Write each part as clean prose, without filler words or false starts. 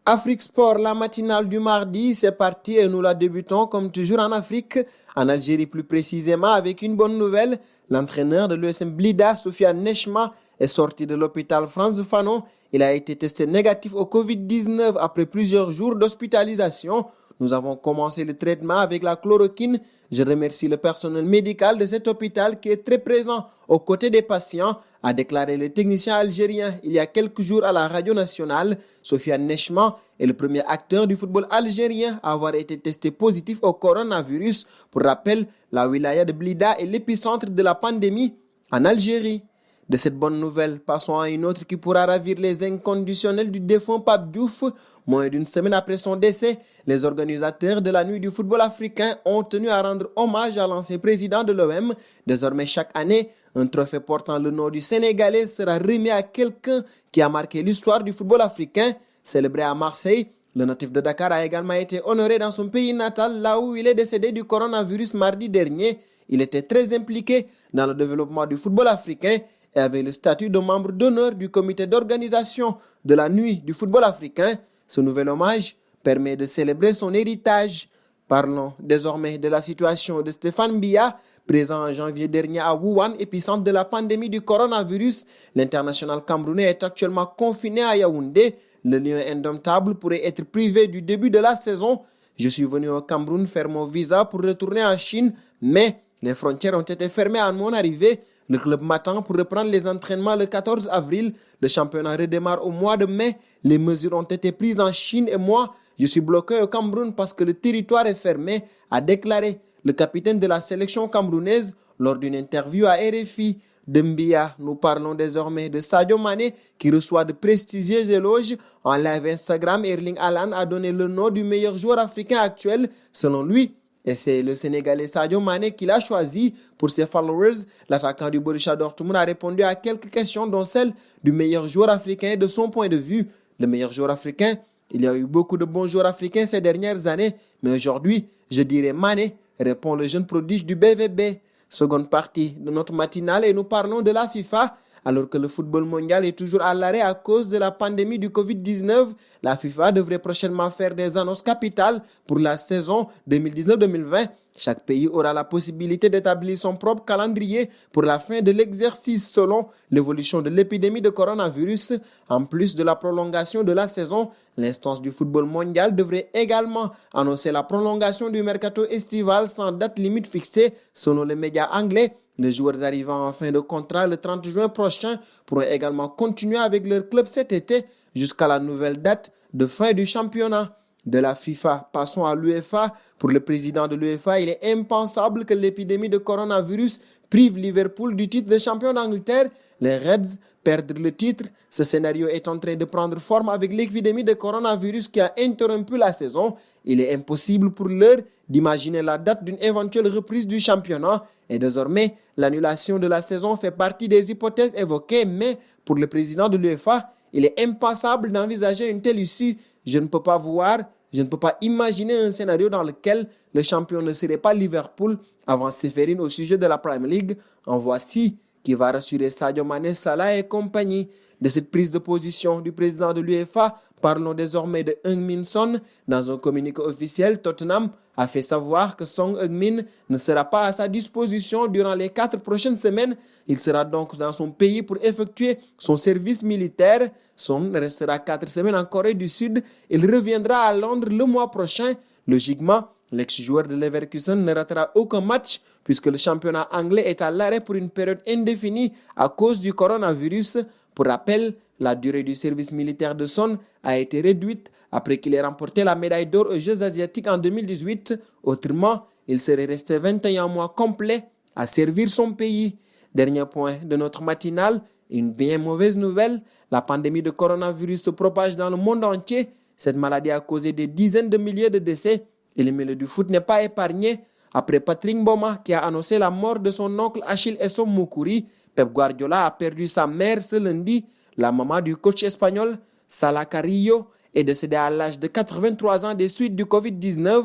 Afrique Sport, la matinale du mardi, c'est parti et nous la débutons comme toujours en Afrique, en Algérie plus précisément avec une bonne nouvelle. L'entraîneur de l'USM Blida, Soufiane Nechma, est sorti de l'hôpital France Fanon. Il a été testé négatif au Covid-19 après plusieurs jours d'hospitalisation. Nous avons commencé le traitement avec la chloroquine. Je remercie le personnel médical de cet hôpital qui est très présent aux côtés des patients, a déclaré le technicien algérien il y a quelques jours à la radio nationale. Soufiane Nechma est le premier acteur du football algérien à avoir été testé positif au coronavirus. Pour rappel, la wilaya de Blida est l'épicentre de la pandémie en Algérie. De cette bonne nouvelle, passons à une autre qui pourra ravir les inconditionnels du défunt Pape Diouf. Moins d'une semaine après son décès, les organisateurs de la nuit du football africain ont tenu à rendre hommage à l'ancien président de l'OM. Désormais, chaque année, un trophée portant le nom du Sénégalais sera remis à quelqu'un qui a marqué l'histoire du football africain. Célébré à Marseille, le natif de Dakar a également été honoré dans son pays natal, là où il est décédé du coronavirus mardi dernier. Il était très impliqué dans le développement du football africain et avait le statut de membre d'honneur du comité d'organisation de la nuit du football africain. Ce nouvel hommage permet de célébrer son héritage. Parlons désormais de la situation de Stéphane Biya, présent en janvier dernier à Wuhan, épicentre de la pandémie du coronavirus. L'international camerounais est actuellement confiné à Yaoundé. Le lion indomptable pourrait être privé du début de la saison. Je suis venu au Cameroun faire mon visa pour retourner en Chine, mais les frontières ont été fermées à mon arrivée. Le club m'attend pour reprendre les entraînements le 14 avril. Le championnat redémarre au mois de mai. Les mesures ont été prises en Chine et moi, je suis bloqué au Cameroun parce que le territoire est fermé, a déclaré le capitaine de la sélection camerounaise lors d'une interview à RFI. De Mbia, nous parlons désormais de Sadio Mané qui reçoit de prestigieux éloges. En live Instagram, Erling Haaland a donné le nom du meilleur joueur africain actuel selon lui. Et c'est le Sénégalais Sadio Mané qui l'a choisi pour ses followers. L'attaquant du Borussia Dortmund a répondu à quelques questions, dont celle du meilleur joueur africain de son point de vue. Le meilleur joueur africain, il y a eu beaucoup de bons joueurs africains ces dernières années, mais aujourd'hui, je dirais Mané, répond le jeune prodige du BVB. Seconde partie de notre matinale et nous parlons de la FIFA. Alors que le football mondial est toujours à l'arrêt à cause de la pandémie du Covid-19, la FIFA devrait prochainement faire des annonces capitales pour la saison 2019-2020. Chaque pays aura la possibilité d'établir son propre calendrier pour la fin de l'exercice selon l'évolution de l'épidémie de coronavirus. En plus de la prolongation de la saison, l'instance du football mondial devrait également annoncer la prolongation du mercato estival sans date limite fixée selon les médias anglais. Les joueurs arrivant en fin de contrat le 30 juin prochain pourront également continuer avec leur club cet été jusqu'à la nouvelle date de fin du championnat de la FIFA. Passons à l'UEFA. Pour le président de l'UEFA, il est impensable que l'épidémie de coronavirus prive Liverpool du titre de champion d'Angleterre. Les Reds perdent le titre. Ce scénario est en train de prendre forme avec l'épidémie de coronavirus qui a interrompu la saison. Il est impossible pour l'heure d'imaginer la date d'une éventuelle reprise du championnat et désormais l'annulation de la saison fait partie des hypothèses évoquées, mais pour le président de l'UEFA, il est impensable d'envisager une telle issue. Je ne peux pas imaginer un scénario dans lequel le champion ne serait pas Liverpool, avant Séphérine au sujet de la Premier League. En voici qui va rassurer Sadio Mané, Salah et compagnie. De cette prise de position du président de l'UEFA, parlons désormais de Heung-min Son. Dans un communiqué officiel, Tottenham a fait savoir que Son Heung-min ne sera pas à sa disposition durant les 4 prochaines semaines. Il sera donc dans son pays pour effectuer son service militaire. Son restera 4 semaines en Corée du Sud. Il reviendra à Londres le mois prochain. Logiquement, l'ex-joueur de Leverkusen ne ratera aucun match puisque le championnat anglais est à l'arrêt pour une période indéfinie à cause du coronavirus. Pour rappel, la durée du service militaire de Son a été réduite après qu'il ait remporté la médaille d'or aux Jeux asiatiques en 2018. Autrement, il serait resté 21 mois complets à servir son pays. Dernier point de notre matinale, une bien mauvaise nouvelle. La pandémie de coronavirus se propage dans le monde entier. Cette maladie a causé des dizaines de milliers de décès et le milieu du foot n'est pas épargné. Après Patrick Mboma qui a annoncé la mort de son oncle Achille Essom Moukouri, Pep Guardiola a perdu sa mère ce lundi. La maman du coach espagnol, Salah Carrillo, est décédée à l'âge de 83 ans des suites du Covid-19.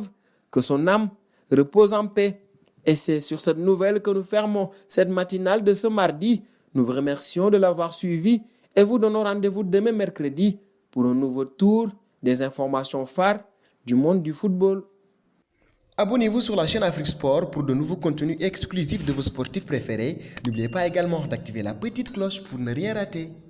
Que son âme repose en paix. Et c'est sur cette nouvelle que nous fermons cette matinale de ce mardi. Nous vous remercions de l'avoir suivi et vous donnons rendez-vous demain mercredi pour un nouveau tour des informations phares du monde du football. Abonnez-vous sur la chaîne Afrique Sport pour de nouveaux contenus exclusifs de vos sportifs préférés. N'oubliez pas également d'activer la petite cloche pour ne rien rater.